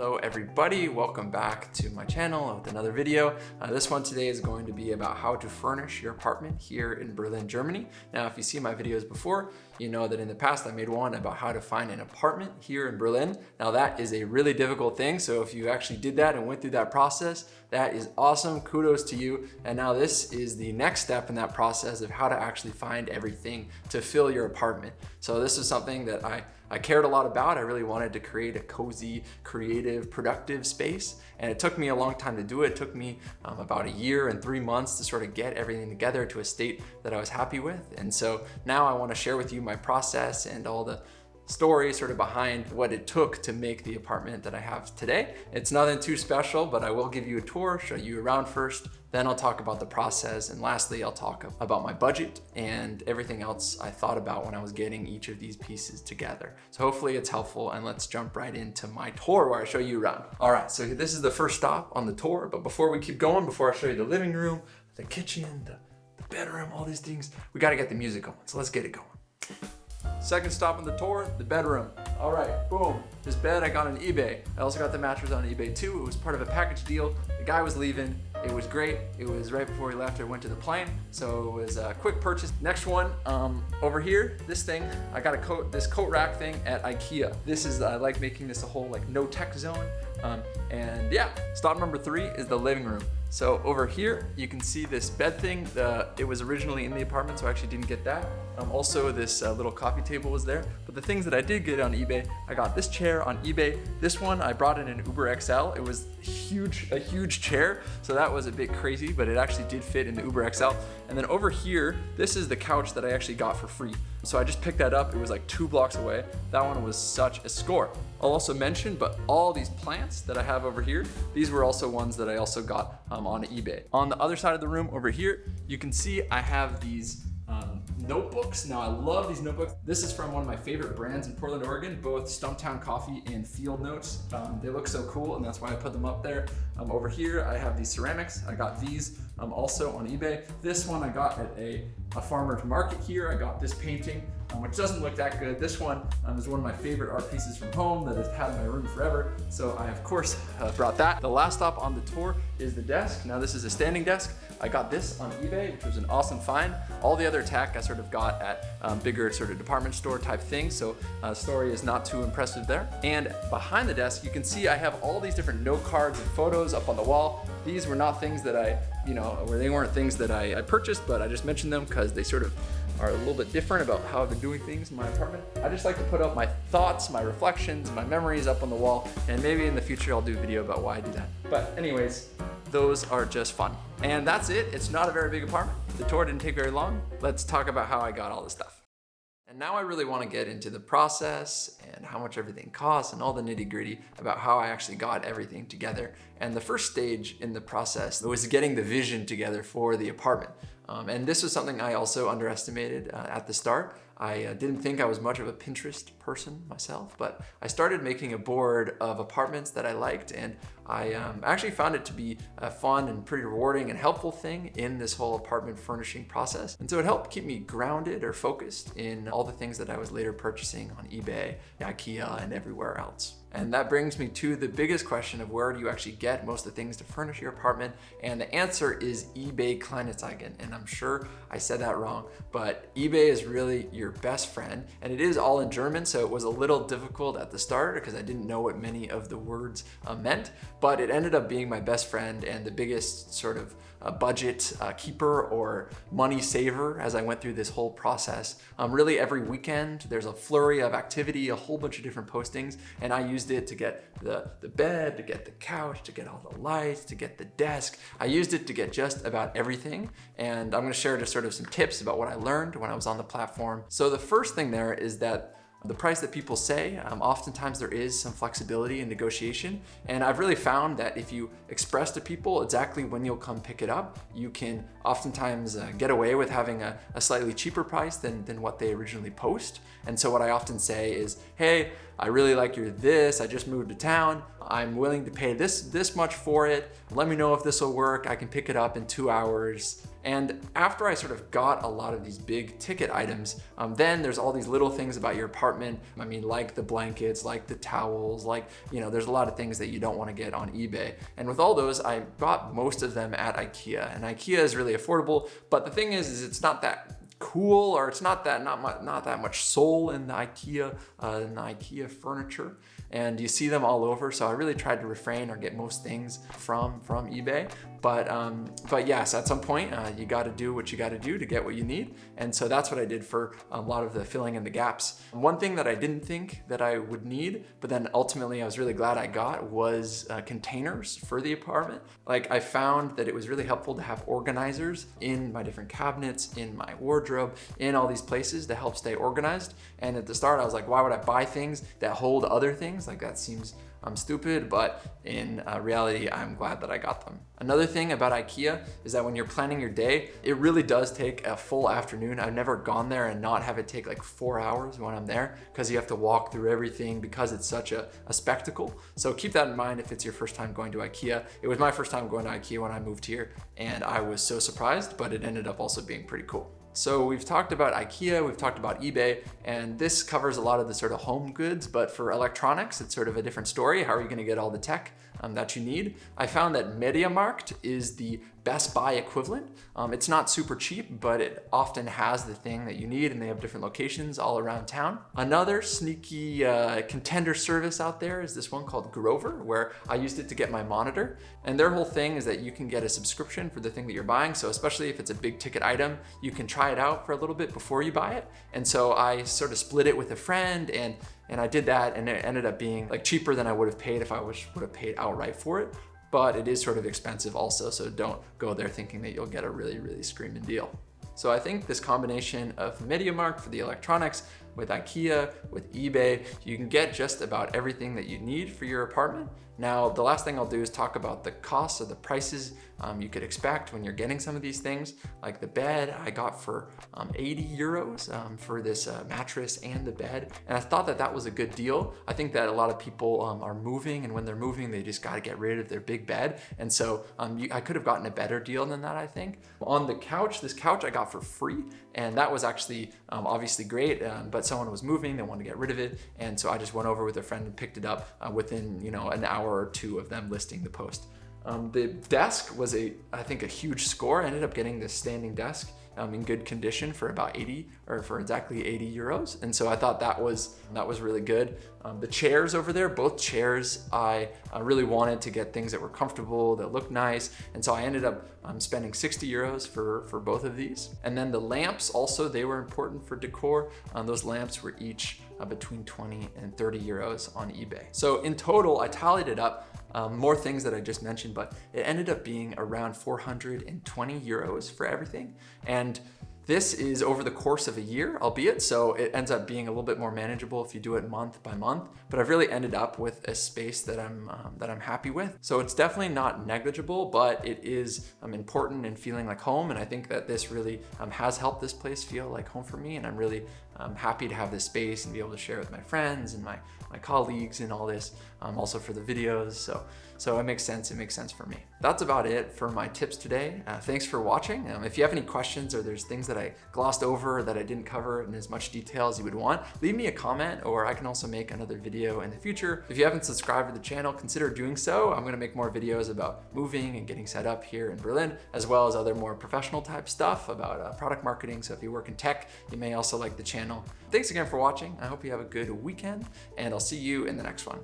Hello everybody, welcome back to my channel with another video. This one today is going to be about how to furnish your apartment here in Berlin, Germany. Now, if you see my videos before, you know that in the past I made one about how to find an apartment here in Berlin. Now that is a really difficult thing, so if you actually did that and went through that process, that is awesome, kudos to you. And now this is the next step in that process of how to actually find everything to fill your apartment. So this is something that I cared a lot about. I really wanted to create a cozy, creative, productive space. And it took me a long time to do it. It took me about a year and 3 months to sort of get everything together to a state that I was happy with. And so now I want to share with you my process and all the story sort of behind what it took to make the apartment that I have today. It's nothing too special, but I will give you a tour, show you around first, then I'll talk about the process, and lastly, I'll talk about my budget and everything else I thought about when I was getting each of these pieces together. So hopefully it's helpful, and let's jump right into my tour where I show you around. All right, so this is the first stop on the tour, but before we keep going, before I show you the living room, the kitchen, the bedroom, all these things, we gotta get the music going, so let's get it going. Second stop on the tour, the bedroom. All right, boom. This bed I got on eBay. I also got the mattress on eBay too. It was part of a package deal. The guy was leaving. It was great. It was right before he left. I went to the plane, so it was a quick purchase. Next one, over here, this thing. I got this coat rack thing at Ikea. This is, I like making this a whole like no tech zone. And yeah, stop number 3 is the living room. So over here, you can see this bed thing. It was originally in the apartment, so I actually didn't get that. Also, this little coffee table was there. But the things that I did get on eBay, I got this chair on eBay. This one, I brought in an Uber XL. It was a huge chair, so that was a bit crazy, but it actually did fit in the Uber XL. And then over here, this is the couch that I actually got for free. So I just picked that up. It was like 2 blocks away. That one was such a score. I'll also mention, but all these plants that I have over here, these were also ones that I also got on eBay. On the other side of the room over here, you can see I have these notebooks. Now I love these notebooks. This is from one of my favorite brands in Portland, Oregon, both Stumptown Coffee and Field Notes. They look so cool, and that's why I put them up there. Over here, I have these ceramics. I got these also on eBay. This one I got at a farmer's market here. I got this painting, which doesn't look that good. This one is one of my favorite art pieces from home that I've had in my room forever. So I, of course, brought that. The last stop on the tour is the desk. Now this is a standing desk. I got this on eBay, which was an awesome find. All the other tech I sort of got at bigger sort of department store type things. So story is not too impressive there. And behind the desk, you can see I have all these different note cards and photos up on the wall. These were not things that they weren't things that I purchased, but I just mentioned them because they sort of are a little bit different about how I've been doing things in my apartment. I just like to put up my thoughts, my reflections, my memories up on the wall, and maybe in the future I'll do a video about why I do that. But anyways, those are just fun. And that's it. It's not a very big apartment. The tour didn't take very long. Let's talk about how I got all this stuff. And now I really want to get into the process and how much everything costs and all the nitty-gritty about how I actually got everything together. And the first stage in the process was getting the vision together for the apartment. And this was something I also underestimated at the start. I didn't think I was much of a Pinterest person myself, but I started making a board of apartments that I liked, and I actually found it to be a fun and pretty rewarding and helpful thing in this whole apartment furnishing process. And so it helped keep me grounded or focused in all the things that I was later purchasing on eBay, Ikea, and everywhere else. And that brings me to the biggest question of where do you actually get most of the things to furnish your apartment? And the answer is eBay Kleinanzeigen. And I'm sure I said that wrong, but eBay is really your best friend. And it is all in German, so it was a little difficult at the start because I didn't know what many of the words meant, but it ended up being my best friend and the biggest sort of budget keeper or money saver as I went through this whole process. Really every weekend, there's a flurry of activity, a whole bunch of different postings, and I used it to get the bed, to get the couch, to get all the lights, to get the desk. I used it to get just about everything, and I'm gonna share just sort of some tips about what I learned when I was on the platform. So the first thing there is that the price that people say, oftentimes there is some flexibility in negotiation. And I've really found that if you express to people exactly when you'll come pick it up, you can oftentimes get away with having a slightly cheaper price than what they originally post. And so what I often say is, hey, I really like your this, I just moved to town, I'm willing to pay this much for it, let me know if this will work, I can pick it up in 2 hours. And after I sort of got a lot of these big ticket items, then there's all these little things about your apartment. I mean, like the blankets, like the towels, like, there's a lot of things that you don't want to get on eBay. And with all those, I bought most of them at Ikea, and Ikea is really affordable. But the thing is it's not that cool, or it's not that much soul in the IKEA furniture, and you see them all over. So I really tried to refrain or get most things from eBay. But yes, at some point you got to do what you got to do to get what you need, and so that's what I did for a lot of the filling in the gaps. One thing that I didn't think that I would need, but then ultimately I was really glad I got, was containers for the apartment. Like, I found that it was really helpful to have organizers in my different cabinets, in my wardrobe, in all these places to help stay organized. And at the start I was like, why would I buy things that hold other things? Like, that seems stupid, but in reality, I'm glad that I got them. Another thing about Ikea is that when you're planning your day, it really does take a full afternoon. I've never gone there and not have it take like 4 hours when I'm there, because you have to walk through everything, because it's such a spectacle. So keep that in mind if it's your first time going to Ikea. It was my first time going to Ikea when I moved here, and I was so surprised, but it ended up also being pretty cool. So we've talked about Ikea, we've talked about eBay, and this covers a lot of the sort of home goods, but for electronics, it's sort of a different story. How are you gonna get all the tech that you need? I found that MediaMarkt is the Best Buy equivalent. It's not super cheap, but it often has the thing that you need, and they have different locations all around town. Another sneaky contender service out there is this one called Grover, where I used it to get my monitor. And their whole thing is that you can get a subscription for the thing that you're buying. So especially if it's a big ticket item, you can try it out for a little bit before you buy it. And so I sort of split it with a friend, and I did that, and it ended up being like cheaper than I would have paid if I would have paid outright for it. But it is sort of expensive also, so don't go there thinking that you'll get a really, really screaming deal. So I think this combination of MediaMarkt for the electronics, with Ikea, with eBay, you can get just about everything that you need for your apartment. Now, the last thing I'll do is talk about the costs or the prices you could expect when you're getting some of these things. Like the bed, I got for 80 euros for this mattress and the bed. And I thought that that was a good deal. I think that a lot of people are moving, and when they're moving, they just got to get rid of their big bed. And so I could have gotten a better deal than that, I think. On the couch, this couch I got for free, and that was actually obviously great, but someone was moving, they wanted to get rid of it. And so I just went over with a friend and picked it up within an hour or two of them listing the post. The desk was I think a huge score. I ended up getting this standing desk in good condition for about 80, or for exactly 80 euros. And so I thought that was really good. The chairs over there, both chairs, I really wanted to get things that were comfortable, that looked nice. And so I ended up spending 60 euros for both of these. And then the lamps also, they were important for decor. Those lamps were each between 20 and 30 euros on eBay. So in total, I tallied it up. More things that I just mentioned, but it ended up being around 420 euros for everything. And this is over the course of a year, albeit, so it ends up being a little bit more manageable if you do it month by month, but I've really ended up with a space that I'm happy with. So it's definitely not negligible, but it is important in feeling like home. And I think that this really has helped this place feel like home for me. And I'm really happy to have this space and be able to share with my friends and my colleagues and all this, also for the videos. So it makes sense for me. That's about it for my tips today. Thanks for watching. If you have any questions, or there's things that I glossed over or that I didn't cover in as much detail as you would want, leave me a comment, or I can also make another video in the future. If you haven't subscribed to the channel, consider doing so. I'm gonna make more videos about moving and getting set up here in Berlin, as well as other more professional type stuff about product marketing. So if you work in tech, you may also like the channel. Thanks again for watching. I hope you have a good weekend, and I'll see you in the next one.